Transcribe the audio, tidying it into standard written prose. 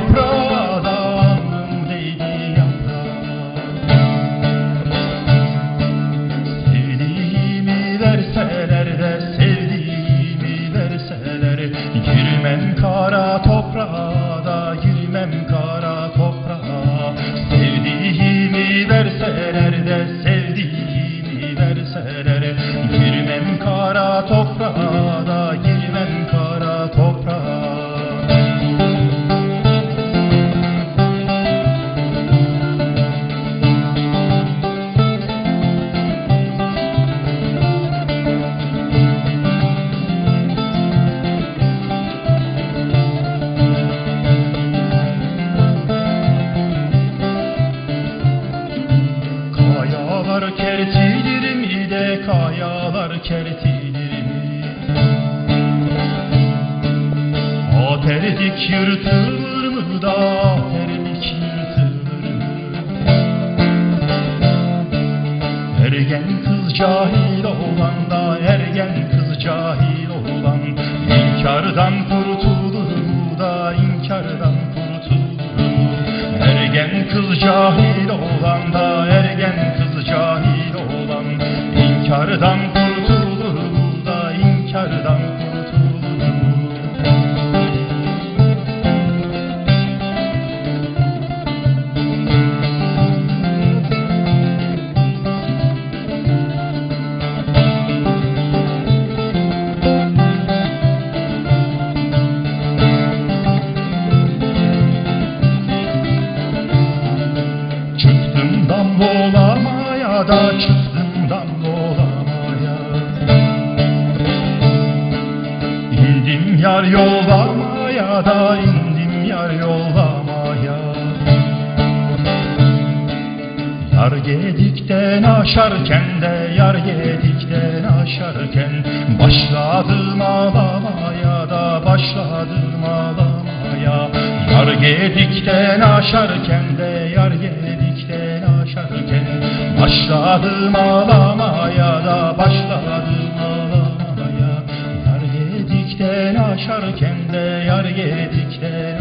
yaprağa da alnım değdi yaprağa. Sevdiğimi verseler de sevdiğimi verseler, girmem kara toprağa da girmem kara toprağa. Sevdiğimi verseler de sevdiğimi verseler, girmem kara toprağa da girmem kara toprağa. Kayalar kertilir mi de kayalar kertilir mi? O terlik yırtılır mı da terlik yırtılır mı? Ergen kız cahil olan da ergen kız cahil olan, inkardan kurtulur mu da inkardan kurtulur mu? Ergen kız cahil olan da ergen kız cahil olan, inkardan kurtulur mu da inkardan kurtulur mu? Çıktım damla olamaya da çıktım damla olamaya, İndim yar yollamaya da indim yar yollamaya. Yar gedikten aşarken de yar gedikten aşarken, başladım ağlamaya da başladım ağlamaya. Yar gedikten aşarken de yar gedikten aşarken, başladım ağlamaya da başladım ağlamaya. Yar gedikten aşarken de yar gedikten